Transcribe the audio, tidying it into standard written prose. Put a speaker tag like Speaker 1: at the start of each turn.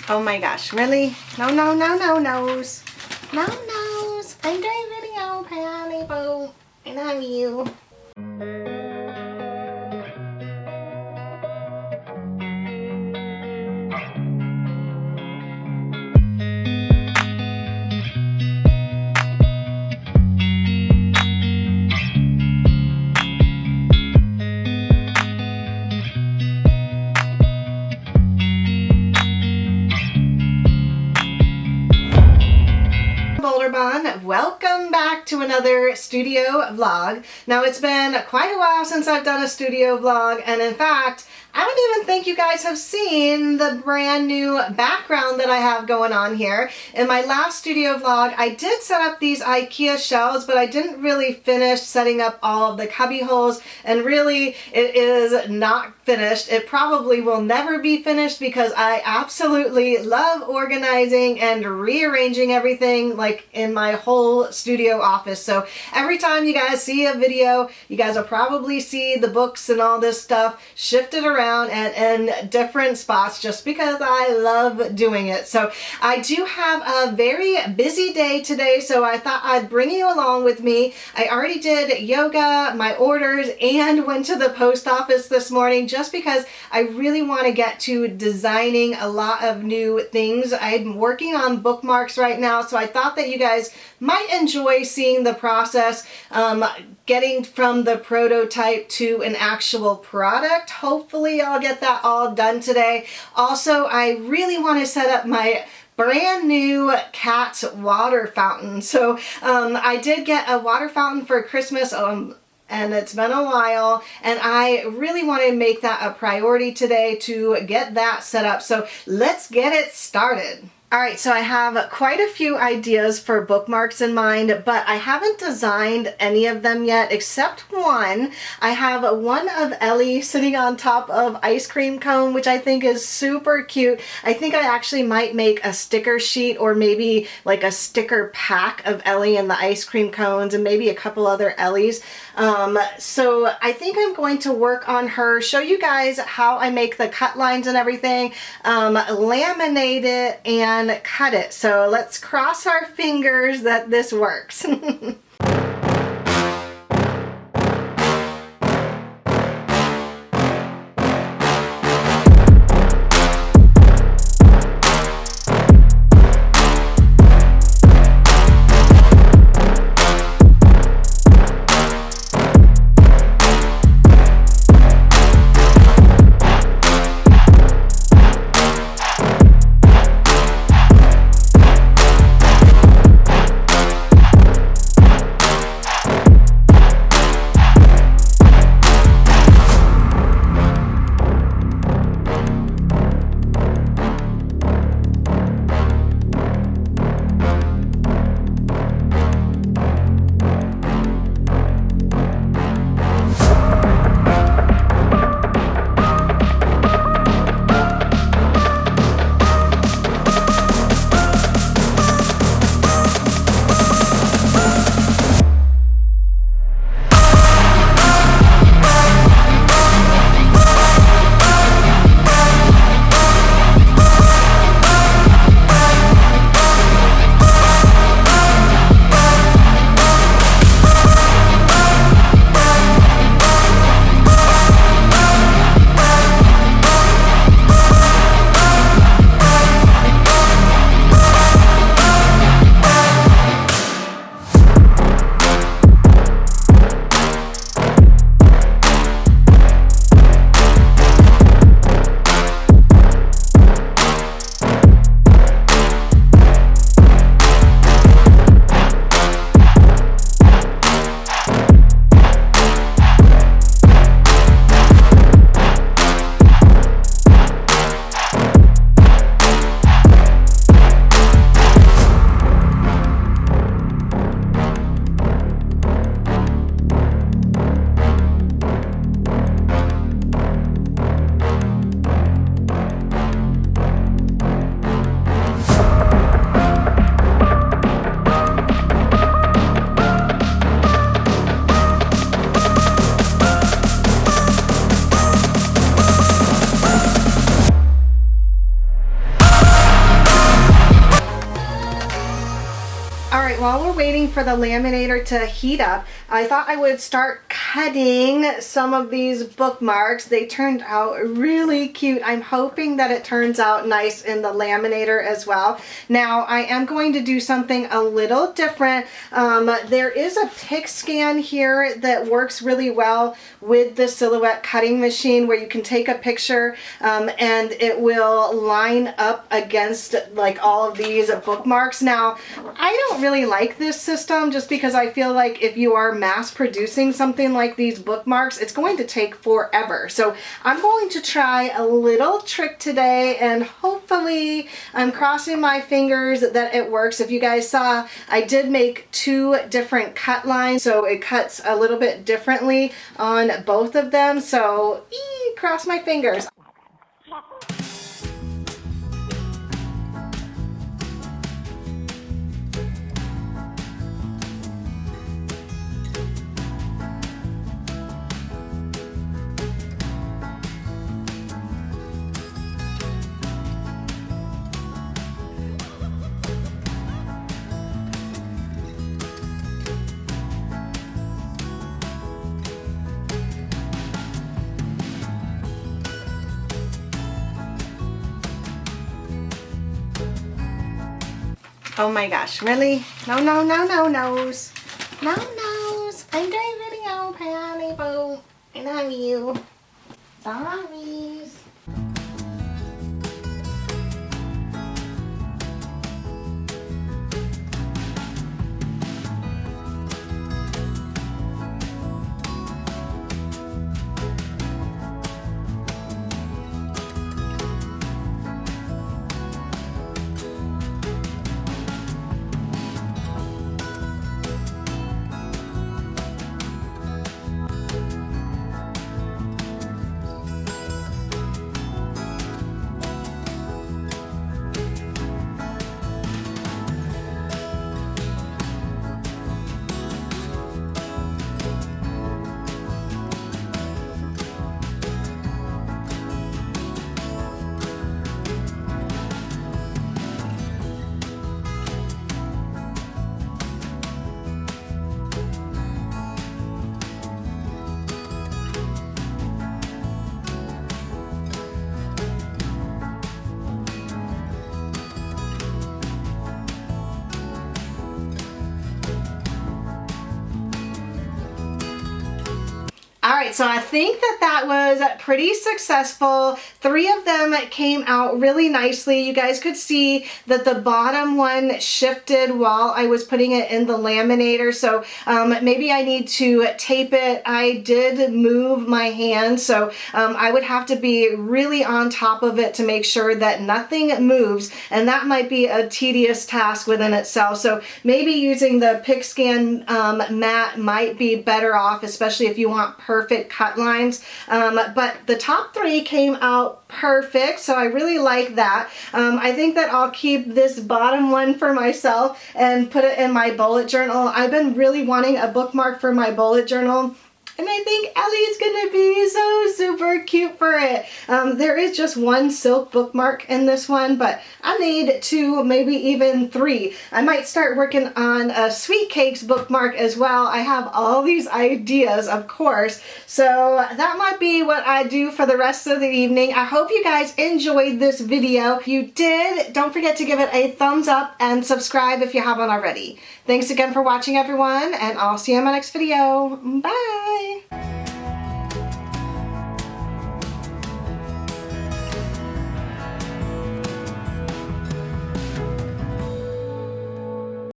Speaker 1: Oh my gosh, really? No, no, no, no, no's. No, no's. I'm doing video, Pally Boo. I love you. Bolderbon, welcome back to another studio vlog. Now it's been quite a while since I've done a studio vlog, and in fact I don't even think you guys have seen the brand new background that I have going on here. In my last studio vlog I did set up these IKEA shelves, but I didn't really finish setting up all of the cubby holes, and really it is not finished. It probably will never be finished because I absolutely love organizing and rearranging everything like in my whole studio office. So every time you guys see a video, you guys will probably see the books and all this stuff shifted around and in different spots just because I love doing it. So I do have a very busy day today, so I thought I'd bring you along with me. I already did yoga, my orders, and went to the post office this morning just because I really want to get to designing a lot of new things. I'm working on bookmarks right now, so I thought that you guys might enjoy seeing the process, getting from the prototype to an actual product. Hopefully I'll get that all done today. Also, I really want to set up my brand new cat water fountain. So I did get a water fountain for Christmas, and it's been a while, and I really want to make that a priority today to get that set up. So let's get it started. Alright, so I have quite a few ideas for bookmarks in mind, but I haven't designed any of them yet except one. I have one of Ellie sitting on top of ice cream cone, which I think is super cute. I think I actually might make a sticker sheet or maybe like a sticker pack of Ellie and the ice cream cones and maybe a couple other Ellies. So I think I'm going to work on her, show you guys how I make the cut lines and everything, laminate it, and cut it. So let's cross our fingers that this works. while we're waiting for the laminator to heat up, I thought I would start cutting some of these bookmarks. They turned out really cute. I'm hoping that it turns out nice in the laminator as well. Now, I am going to do something a little different. There is a pick scan here that works really well with the Silhouette cutting machine, where you can take a picture and it will line up against like all of these bookmarks. Now, I don't really like this system just because I feel like if you are mass producing something like these bookmarks, it's going to take forever. So I'm going to try a little trick today, and hopefully I'm crossing my fingers that it works. If you guys saw, I did make 2 different cut lines, so it cuts a little bit differently on both of them. So cross my fingers. Oh my gosh, really? No, no, no, no, nose. No, nose. I'm doing video, Pally Boo. I love you. Sorry. Alright, so I think that was pretty successful. 3 of them came out really nicely. You guys could see that the bottom one shifted while I was putting it in the laminator, so maybe I need to tape it. I did move my hand, so I would have to be really on top of it to make sure that nothing moves, and that might be a tedious task within itself. So maybe using the pick scan mat might be better off, especially if you want perfect cut lines. But the top 3 came out perfect, so I really like that. I think that I'll keep this bottom one for myself and put it in my bullet journal. I've been really wanting a bookmark for my bullet journal, and I think Ellie's gonna be so super cute for it. There is just 1 silk bookmark in this one, but I need 2, maybe even 3. I might start working on a sweet cakes bookmark as well. I have all these ideas, of course, so that might be what I do for the rest of the evening. I hope you guys enjoyed this video. If you did, don't forget to give it a thumbs up and subscribe if you haven't already. Thanks again for watching, everyone, and I'll see you in my next video. Bye!